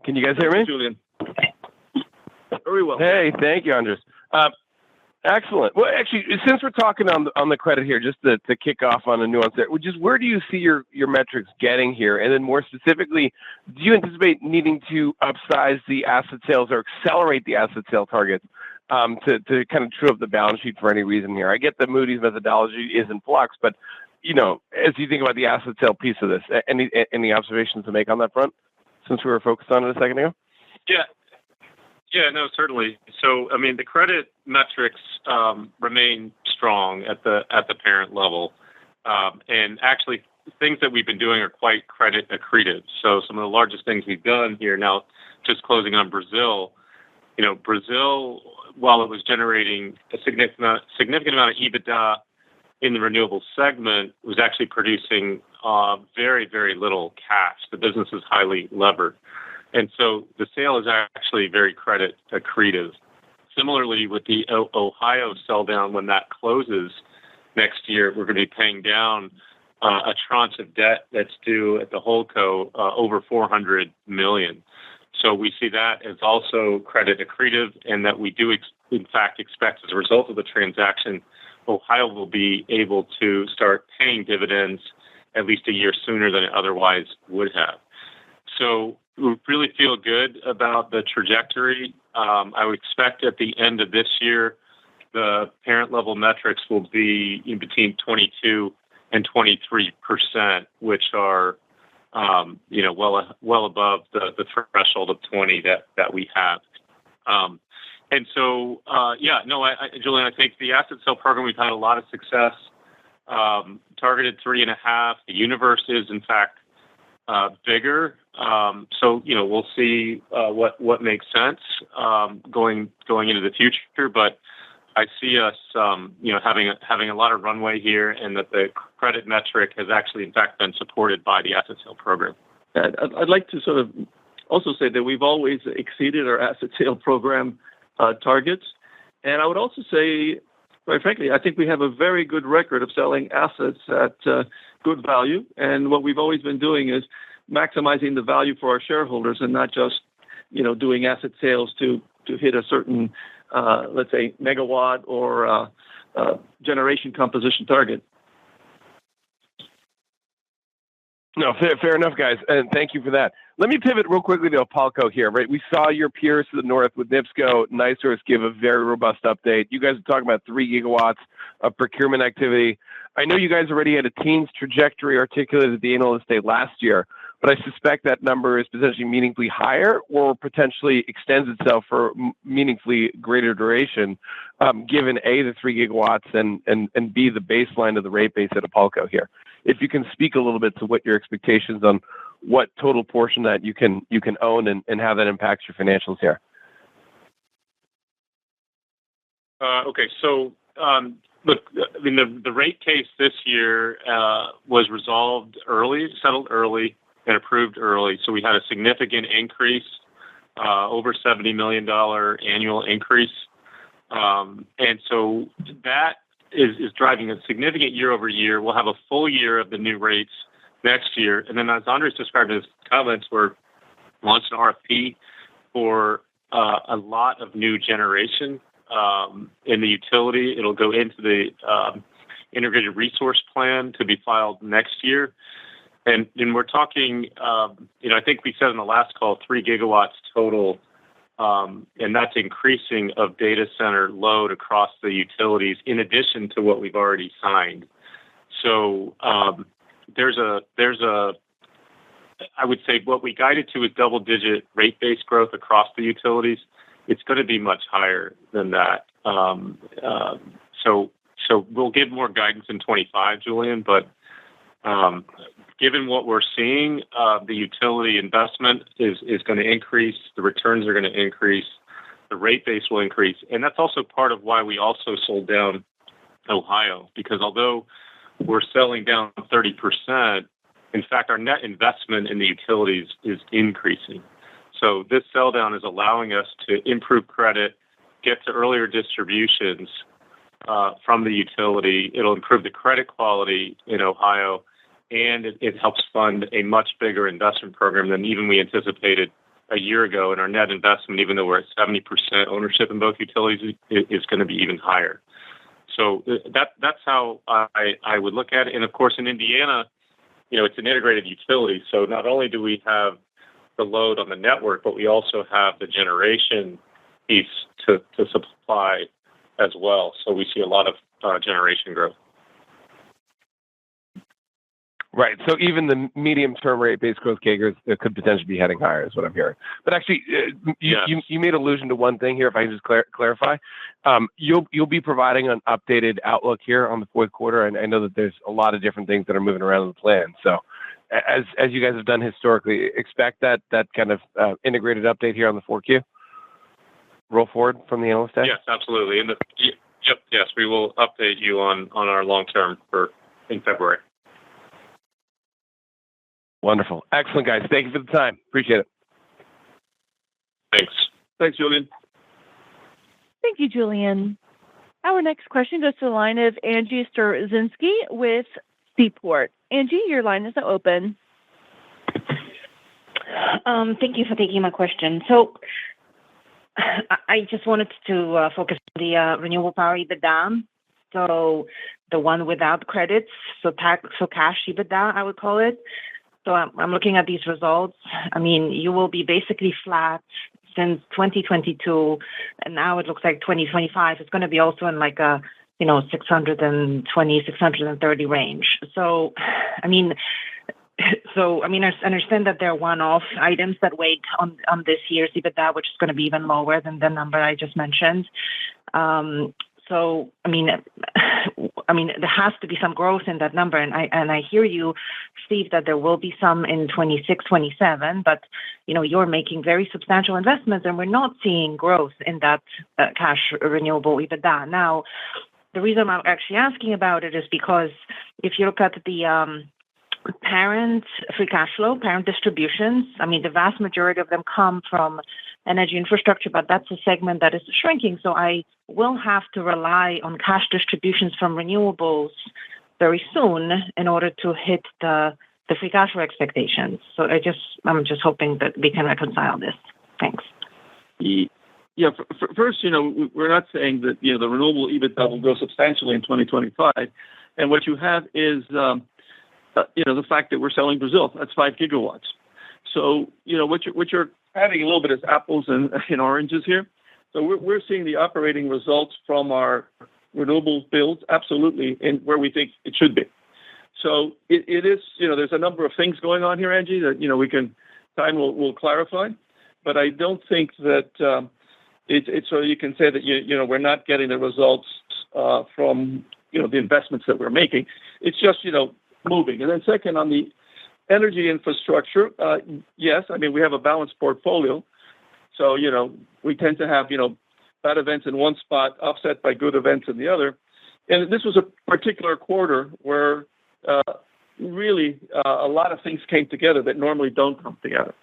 Can you guys hear me? Julian. Very well. Hey, thank you, Andres. Excellent. Well, actually, since we're talking on the credit here, just to kick off on a nuance there, where do you see your metrics getting here? And then more specifically, do you anticipate needing to upsize the asset sales or accelerate the asset sale targets to kind of true up the balance sheet for any reason here? I get the Moody's methodology is in flux, but as you think about the asset sale piece of this, any observations to make on that front since we were focused on it a second ago? Yeah, no, certainly. So, the credit metrics remain strong at the parent level, and actually, things that we've been doing are quite credit accretive. So, some of the largest things we've done here now, just closing on Brazil. Brazil, while it was generating a significant amount of EBITDA in the renewables segment, was actually producing very, very little cash. The business is highly levered. And so the sale is actually very credit accretive. Similarly, with the Ohio sell down, when that closes next year, we're going to be paying down a tranche of debt that's due at the holdco over $400 million. So we see that as also credit accretive, and that we do in fact expect as a result of the transaction, Ohio will be able to start paying dividends at least a year sooner than it otherwise would have. So really feel good about the trajectory. I would expect at the end of this year, the parent level metrics will be in between 22 and 23%, which are, well above the threshold of 20 that we have. And so, Julian, I think the asset sale program, we've had a lot of success. Targeted 3.5. The universe is, in fact, bigger. So, we'll see what makes sense going into the future. But I see us, having a lot of runway here, and that the credit metric has actually, in fact, been supported by the asset sale program. I'd like to sort of also say that we've always exceeded our asset sale program targets. And I would also say, quite frankly, I think we have a very good record of selling assets at good value. And what we've always been doing is maximizing the value for our shareholders, and not just, doing asset sales to hit a certain, let's say, megawatt or generation composition target. No, fair enough, guys, and thank you for that. Let me pivot real quickly to Apalco here, right? We saw your peers to the north with NIPSCO, NiSource give a very robust update. You guys are talking about 3 gigawatts of procurement activity. I know you guys already had a teens trajectory articulated at the Analyst Day last year, but I suspect that number is potentially meaningfully higher, or potentially extends itself for meaningfully greater duration, given A, the 3 gigawatts, and B, the baseline of the rate base at Apalco here. If you can speak a little bit to what your expectations on what total portion that you can own, and how that impacts your financials here. Okay, so look, I mean, the rate case this year was settled early, and approved early. So we had a significant increase, over $70 million annual increase, and so that is driving a significant year over year. We'll have a full year of the new rates next year. And then, as Andres described in his comments, we're launched an RFP for a lot of new generation in the utility. It'll go into the integrated resource plan to be filed next year. And we're talking, I think we said in the last call, 3 gigawatts total. And that's increasing of data center load across the utilities, in addition to what we've already signed. So there's a, I would say what we guided to is double-digit rate-based growth across the utilities. It's going to be much higher than that. So we'll give more guidance in 25, Julian, but given what we're seeing, the utility investment is going to increase, the returns are going to increase, the rate base will increase. And that's also part of why we also sold down Ohio, because although we're selling down 30%, in fact, our net investment in the utilities is increasing. So this sell down is allowing us to improve credit, get to earlier distributions from the utility. It'll improve the credit quality in Ohio, and it helps fund a much bigger investment program than even we anticipated a year ago. And our net investment, even though we're at 70% ownership in both utilities, is going to be even higher. So that's how I would look at it. And of course, in Indiana, it's an integrated utility. So not only do we have the load on the network, but we also have the generation piece to supply as well. So we see a lot of generation growth. Right. So even the medium-term rate-based growth CAGRs could potentially be heading higher, is what I'm hearing. But actually, you made allusion to one thing here, if I can just clarify. You'll be providing an updated outlook here on the fourth quarter, and I know that there's a lot of different things that are moving around in the plan. So as you guys have done historically, expect that kind of integrated update here on the 4Q? Roll forward from the Analyst Day? Yes, absolutely. Yes, we will update you on our long-term in February. Wonderful. Excellent, guys. Thank you for the time. Appreciate it. Thanks. Thanks, Julian. Thank you, Julian. Our next question goes to the line of Angie Storozynski with Seaport. Angie, your line is now open. Thank you for taking my question. So I just wanted to focus on the renewable power EBITDA. So the one without credits, so cash EBITDA, I would call it. So I'm looking at these results. I mean, you will be basically flat since 2022, and now it looks like 2025 is going to be also in like a 620, 630 range. So, I mean, I understand that there are one-off items that weigh on this year's EBITDA, which is going to be even lower than the number I just mentioned. So, I mean, there has to be some growth in that number, and I hear you, Steve, that there will be some in 26, 27, but you're making very substantial investments, and we're not seeing growth in that cash renewable EBITDA. Now, the reason I'm actually asking about it is because if you look at the parent free cash flow, parent distributions, I mean, the vast majority of them come from energy infrastructure, but that's a segment that is shrinking. So I will have to rely on cash distributions from renewables very soon in order to hit the free cash flow expectations. So I'm just hoping that we can reconcile this. Thanks. Yeah, first, we're not saying that, the renewable EBITDA will grow substantially in 2025. And what you have is, the fact that we're selling Brazil. That's 5 gigawatts. So, what you're having a little bit is apples and oranges here. So we're seeing the operating results from our renewables builds absolutely in where we think it should be. So it is, there's a number of things going on here, Angie, that, time will clarify. But I don't think that it's so you can say that, we're not getting the results from, the investments that we're making. It's just, moving. And then second, on the energy infrastructure, yes, I mean, we have a balanced portfolio. So, we tend to have, bad events in one spot offset by good events in the other. And this was a particular quarter where really a lot of things came together that normally don't come together.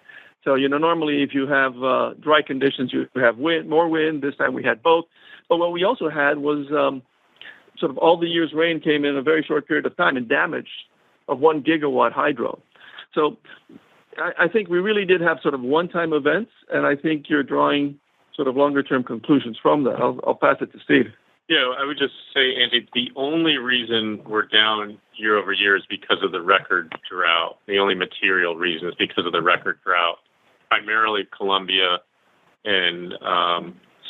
So, normally if you have dry conditions, you have more wind. This time we had both. But what we also had was sort of all the year's rain came in a very short period of time and damaged of 1 gigawatt hydro. So I think we really did have sort of one-time events, and I think you're drawing sort of longer-term conclusions from that. I'll pass it to Steve. Yeah, I would just say, Andy, the only reason we're down year over year is because of the record drought. The only material reason is because of the record drought, primarily Colombia and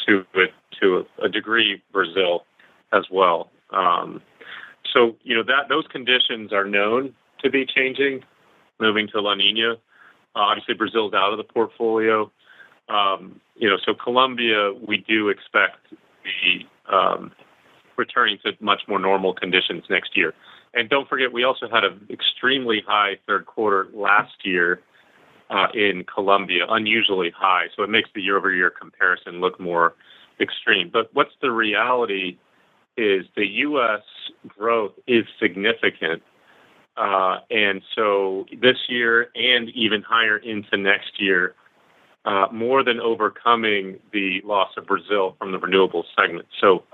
to a degree Brazil as well. So, those conditions are known to be changing, moving to La Nina. Obviously, Brazil's out of the portfolio. So Colombia, we do expect the returning to much more normal conditions next year. And don't forget, we also had an extremely high third quarter last year in Colombia, unusually high. So it makes the year-over-year comparison look more extreme. But what's the reality is the U.S. growth is significant. And so this year and even higher into next year, more than overcoming the loss of Brazil from the renewables segment. So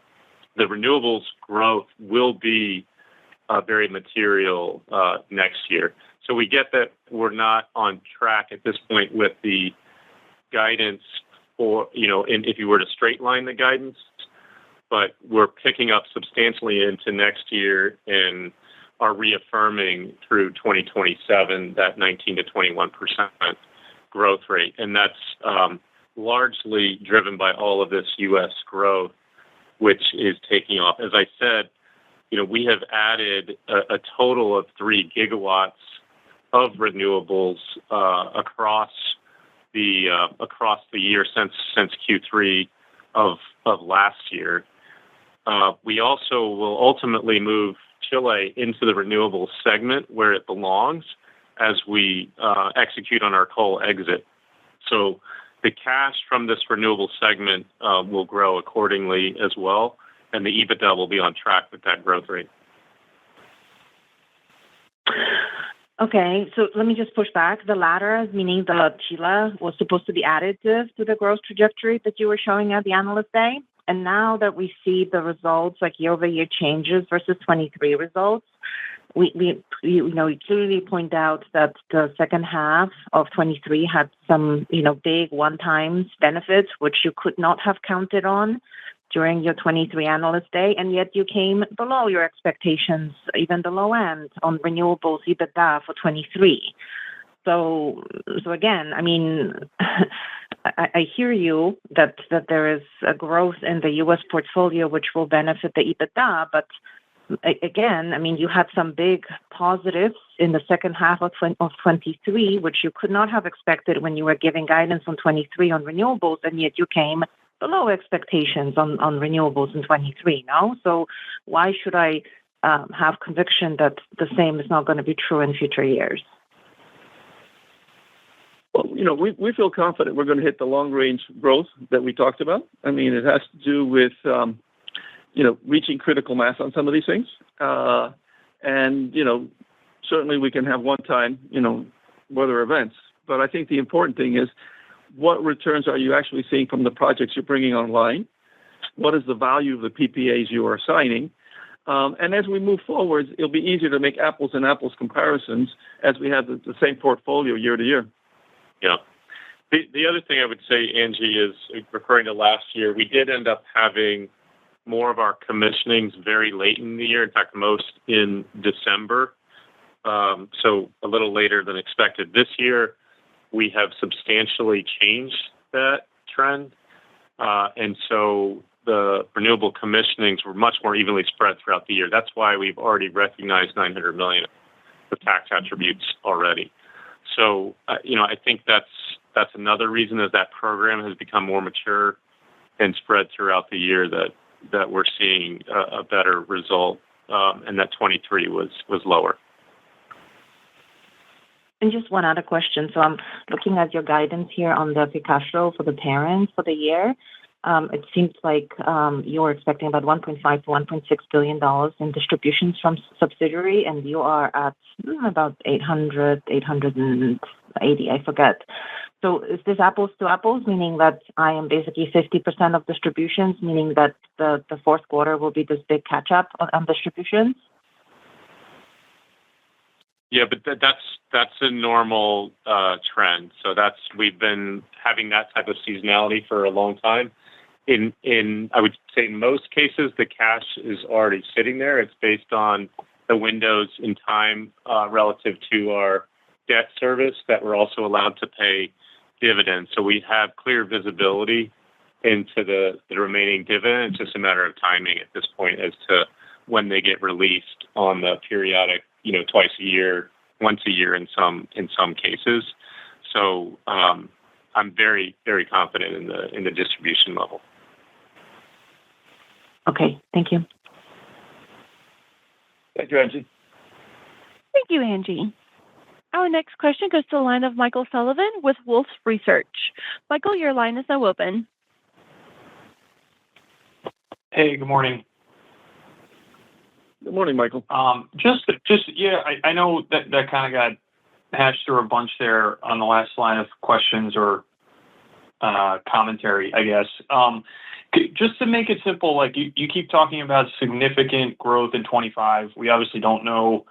the renewables growth will be very material next year. So we get that we're not on track at this point with the guidance for, and if you were to straight line the guidance, but we're picking up substantially into next year and are reaffirming through 2027 that 19 to 21% growth rate. And that's largely driven by all of this U.S. growth, which is taking off. As I said, we have added a total of 3 gigawatts of renewables across the year since Q3 of last year. We also will ultimately move Chile into the renewables segment where it belongs as we execute on our coal exit. So the cash from this renewable segment will grow accordingly as well, and the EBITDA will be on track with that growth rate. Okay, so let me just push back. The latter, meaning the Chile, was supposed to be additive to the growth trajectory that you were showing at the Analyst Day. And now that we see the results, like year-over-year changes versus 23 results, we clearly point out that the second half of 23 had some, big one-time benefits, which you could not have counted on during your 23 Analyst Day, and yet you came below your expectations, even the low end on renewables EBITDA for 23. So again, I mean, I hear you that there is a growth in the U.S. portfolio which will benefit the EBITDA, but again, I mean, you had some big positives in the second half of 23, which you could not have expected when you were giving guidance on 23 on renewables, and yet you came below expectations on renewables in 23 now. So why should I have conviction that the same is not going to be true in future years? Well, we feel confident we're going to hit the long-range growth that we talked about. I mean, it has to do with, reaching critical mass on some of these things. And certainly we can have one-time, weather events. But I think the important thing is what returns are you actually seeing from the projects you're bringing online? What is the value of the PPAs you are signing? And as we move forward, it'll be easier to make apples and apples comparisons as we have the same portfolio year to year. Yeah. The other thing I would say, Angie, is referring to last year, we did end up having more of our commissionings very late in the year. In fact, most in December. So a little later than expected. This year, we have substantially changed that trend. And so the renewable commissionings were much more evenly spread throughout the year. That's why we've already recognized $900 million of tax attributes already. So, I think that's another reason that program has become more mature and spread throughout the year that we're seeing a better result, and that 23 was lower. And just one other question. So I'm looking at your guidance here on the free cash flow for the parents for the year. It seems like you're expecting about $1.5 to $1.6 billion in distributions from subsidiary, and you are at about 880, I forget. So is this apples to apples, meaning that I am basically 50% of distributions, meaning that the fourth quarter will be this big catch-up on distributions? Yeah, but that's a normal trend. So we've been having that type of seasonality for a long time. In I would say in most cases, the cash is already sitting there. It's based on the windows in time relative to our debt service that we're also allowed to pay dividends. So we have clear visibility into the remaining dividend. It's just a matter of timing at this point as to when they get released on the periodic, twice a year, once a year in some cases. So I'm very, very confident in the distribution level. Okay, thank you. Thank you, Angie. Thank you, Angie. Our next question goes to the line of Michael Sullivan with Wolfe Research. Michael, your line is now open. Hey, good morning. Good morning, Michael. I know that kind of got hashed through a bunch there on the last line of questions or commentary, I guess. Just to make it simple, like you keep talking about significant growth in 25. We obviously don't know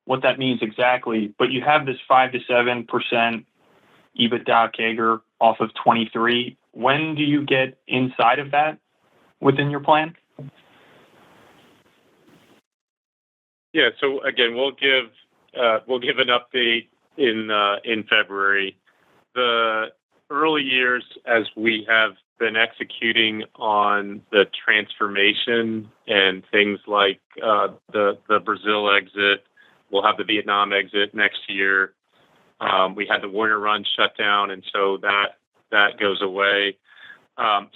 what that means exactly, but you have this 5 to 7% EBITDA CAGR off of 23. When do you get inside of that within your plan? Yeah. So again, we'll give an update in February. The early years, as we have been executing on the transformation and things like the Brazil exit, we'll have the Vietnam exit next year. We had the Warner Run shut down, and so that goes away.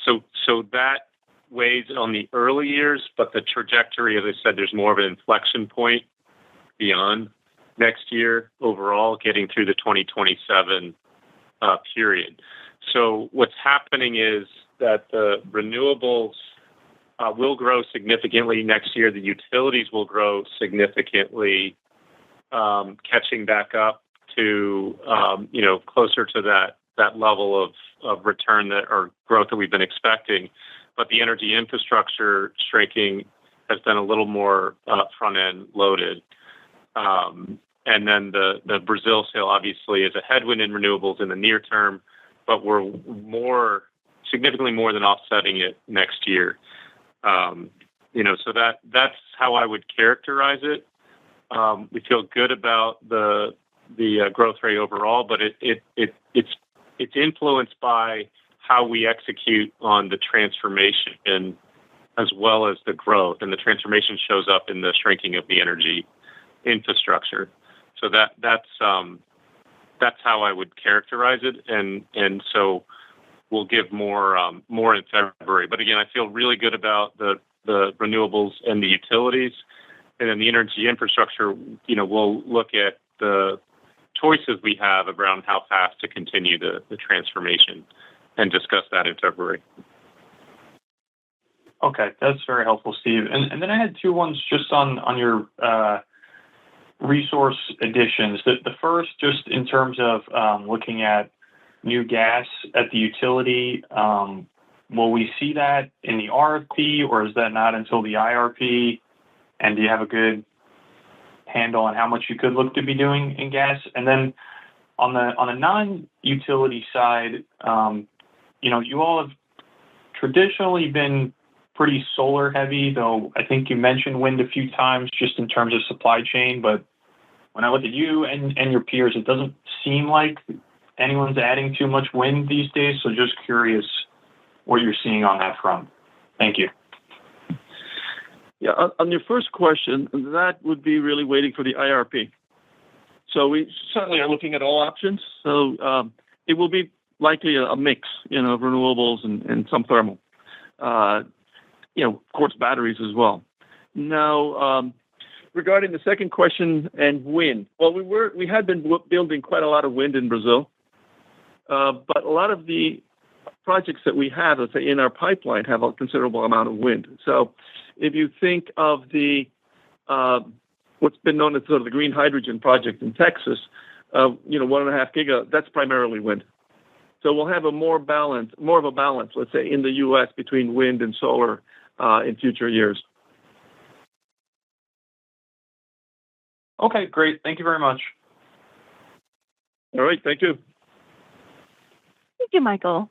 So that weighs on the early years, but the trajectory, as I said, there's more of an inflection point beyond next year overall, getting through the 2027 period. So what's happening is that the renewables will grow significantly next year. The utilities will grow significantly, catching back up to closer to that level of return or growth that we've been expecting. But the energy infrastructure shrinking has been a little more front end loaded. And then the Brazil sale obviously is a headwind in renewables in the near term, but we're significantly more than offsetting it next year. So that's how I would characterize it. We feel good about the the growth rate overall, but it's influenced by how we execute on the transformation as well as the growth. And the transformation shows up in the shrinking of the energy infrastructure. So that's how I would characterize it. And so we'll give more in February. But again, I feel really good about the renewables and the utilities. And then the energy infrastructure, we'll look at the choices we have around how fast to continue the transformation and discuss that in February. Okay, that's very helpful, Steve. And then I had two ones just on your resource additions. The first, just in terms of looking at new gas at the utility, will we see that in the RFP, or is that not until the IRP? And do you have a good handle on how much you could look to be doing in gas? And then on the non-utility side, you all have traditionally been pretty solar heavy, though I think you mentioned wind a few times just in terms of supply chain. But when I look at you and your peers, it doesn't seem like anyone's adding too much wind these days. So just curious what you're seeing on that front. Thank you. Yeah, on your first question, that would be really waiting for the IRP. So we certainly are looking at all options. So it will be likely a mix, of renewables and some thermal. Of course, batteries as well. Now, regarding the second question and wind, well, we had been building quite a lot of wind in Brazil, but a lot of the projects that we have, let's say, in our pipeline have a considerable amount of wind. So if you think of the what's been known as sort of the green hydrogen project in Texas, 1.5 giga, that's primarily wind. So we'll have more of a balance, let's say, in the U.S. between wind and solar in future years. Okay, great. Thank you very much. All right, thank you. Thank you, Michael.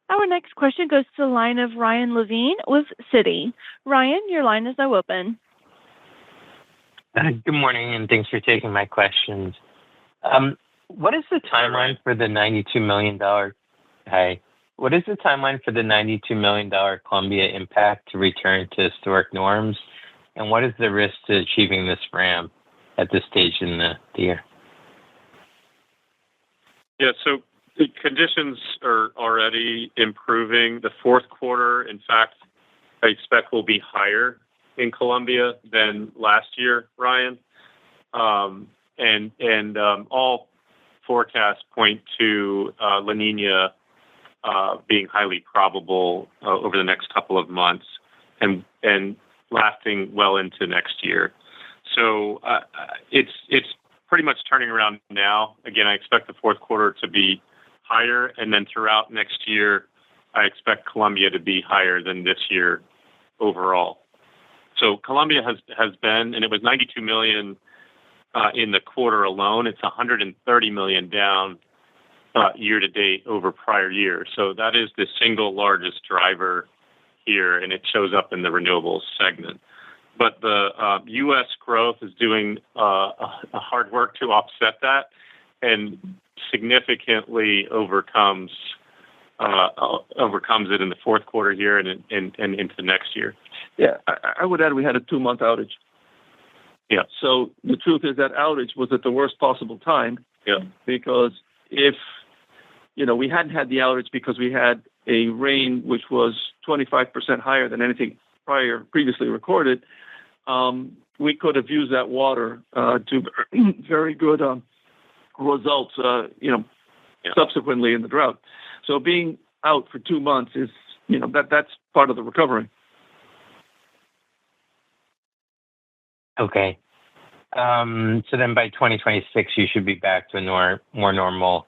Our next question goes to the line of Ryan Levine with Citi. Ryan, your line is now open. Good morning, and thanks for taking my questions. What is the timeline for the $92 million? Hi. What is the timeline for the $92 million Columbia impact to return to historic norms? And what is the risk to achieving this ramp at this stage in the year? Yeah, so the conditions are already improving. The fourth quarter, in fact, I expect will be higher in Columbia than last year, Ryan. And all forecasts point to La Nina being highly probable over the next couple of months and lasting well into next year. So it's pretty much turning around now. Again, I expect the fourth quarter to be higher, and then throughout next year, I expect Columbia to be higher than this year overall. So Columbia has been, and it was $92 million in the quarter alone. It's $130 million down year to date over prior year. So that is the single largest driver here, and it shows up in the renewables segment. But the U.S. growth is doing a hard work to offset that and significantly overcomes it in the fourth quarter here and into next year. Yeah, I would add we had a 2-month outage. Yeah. So the truth is that outage was at the worst possible time. Yeah. Because if, we hadn't had the outage because we had a rain which was 25% higher than anything previously recorded, we could have used that water to very good results, subsequently in the drought. So being out for 2 months is, that's part of the recovery. Okay. So then by 2026, you should be back to a more normal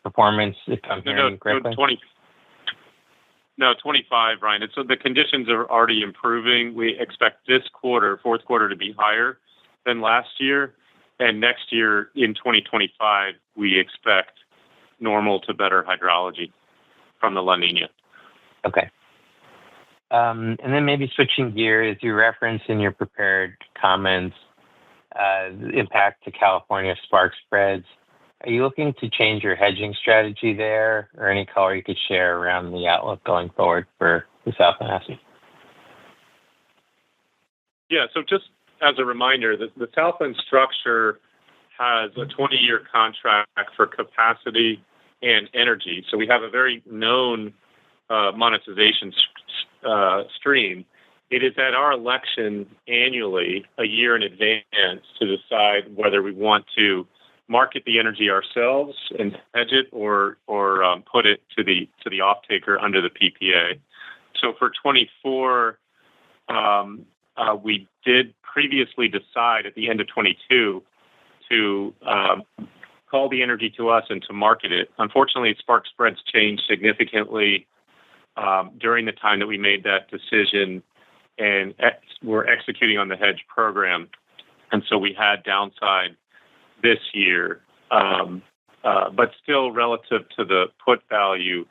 performance, if I'm hearing correctly? 25, Ryan. So the conditions are already improving. We expect this quarter, fourth quarter, to be higher than last year. And next year, in 2025, we expect normal to better hydrology from the La Nina. Okay. And then maybe switching gears, you referenced in your prepared comments the impact to California spark spreads. Are you looking to change your hedging strategy there, or any color you could share around the outlook going forward for the Southland asset? Yeah, so just as a reminder, the Southland structure has a 20-year contract for capacity and energy. So we have a very known monetization stream. It is at our election annually, a year in advance, to decide whether we want to market the energy ourselves and hedge it, or put it to the off-taker under the PPA. So for 24, we did previously decide at the end of 22 to call the energy to us and to market it. Unfortunately, spark spreads changed significantly during the time that we made that decision, and we're executing on the hedge program. And so we had downside this year, but still relative to the put value,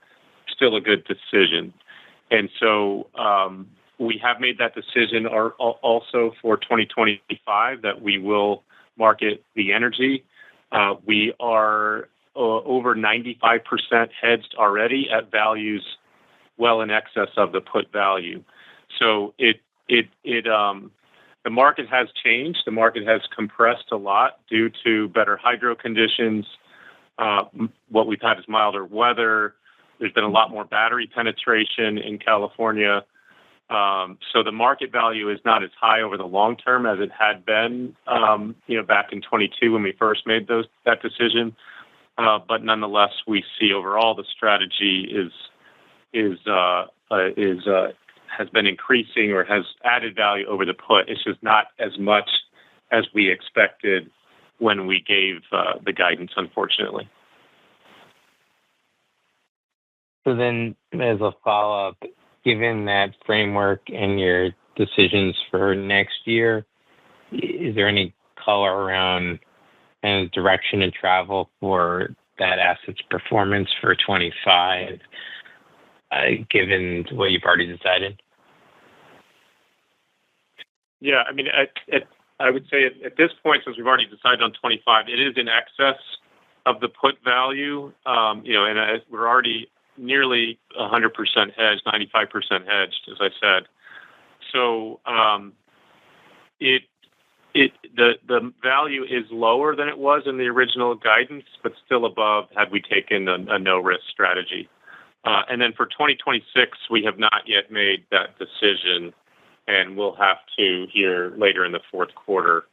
still a good decision. And so we have made that decision also for 2025 that we will market the energy. We are over 95% hedged already at values well in excess of the put value. So the market has changed. The market has compressed a lot due to better hydro conditions. What we've had is milder weather. There's been a lot more battery penetration in California. So the market value is not as high over the long term as it had been, back in 22 when we first made that decision. But nonetheless, we see overall the strategy has been increasing or has added value over the put. It's just not as much as we expected when we gave the guidance, unfortunately. So then, as a follow-up, given that framework and your decisions for next year, is there any color around kind of direction and travel for that asset's performance for 25, given what you've already decided? Yeah, I mean, I would say at this point, since we've already decided on 25, it is in excess of the put value, and we're already nearly 100% hedged, 95% hedged, as I said. So the value is lower than it was in the original guidance, but still above had we taken a no-risk strategy. And then for 2026, we have not yet made that decision, and we'll have to here later in the fourth quarter,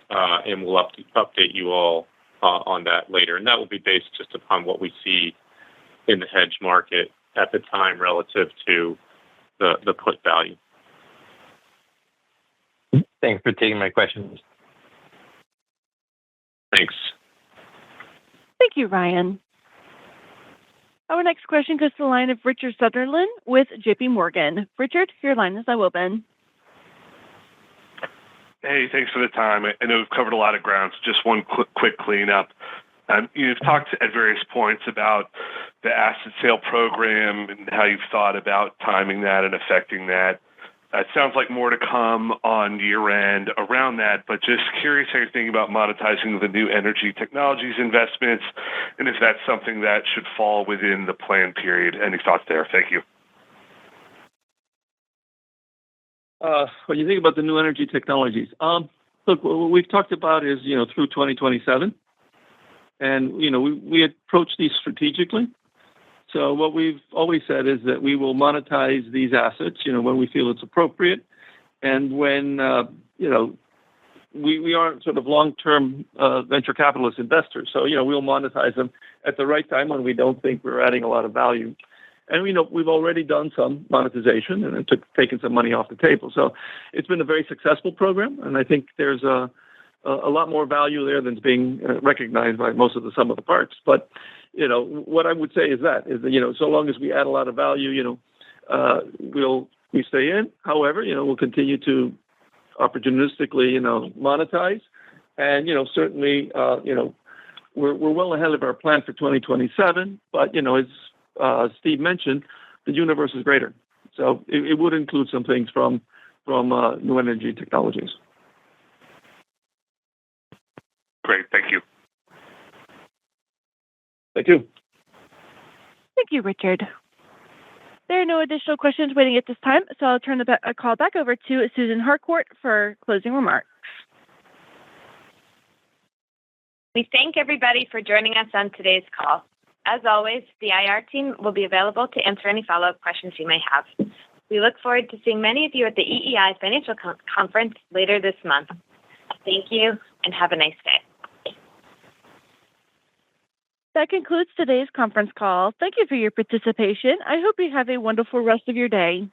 and we'll update you all on that later. And that will be based just upon what we see in the hedge market at the time relative to the put value. Thanks for taking my questions. Thanks. Thank you, Ryan. Our next question goes to the line of Richard Sutherland with J.P. Morgan. Richard, your line is now open. Hey, thanks for the time. I know we've covered a lot of ground, so just one quick cleanup. You've talked at various points about the asset sale program and how you've thought about timing that and affecting that. It sounds like more to come on year-end around that, but just curious how you're thinking about monetizing the new energy technologies investments, and if that's something that should fall within the plan period. Any thoughts there? Thank you. When you think about the new energy technologies, look, what we've talked about is, through 2027. And, we approach these strategically. So what we've always said is that we will monetize these assets, when we feel it's appropriate. And when, we aren't sort of long-term venture capitalist investors. So, we'll monetize them at the right time when we don't think we're adding a lot of value. And we've already done some monetization and taken some money off the table. So it's been a very successful program. And I think there's a lot more value there than's being recognized by most of the sum of the parts. But, what I would say is that so long as we add a lot of value, we stay in. However, we'll continue to opportunistically, monetize. And, certainly, we're well ahead of our plan for 2027. But, as Steve mentioned, the universe is greater. So it would include some things from new energy technologies. Great. Thank you. Thank you. Thank you, Richard. There are no additional questions waiting at this time, so I'll turn the call back over to Susan Harcourt for closing remarks. We thank everybody for joining us on today's call. As always, the IR team will be available to answer any follow-up questions you may have. We look forward to seeing many of you at the EEI Financial Conference later this month. Thank you, and have a nice day. That concludes today's conference call. Thank you for your participation. I hope you have a wonderful rest of your day.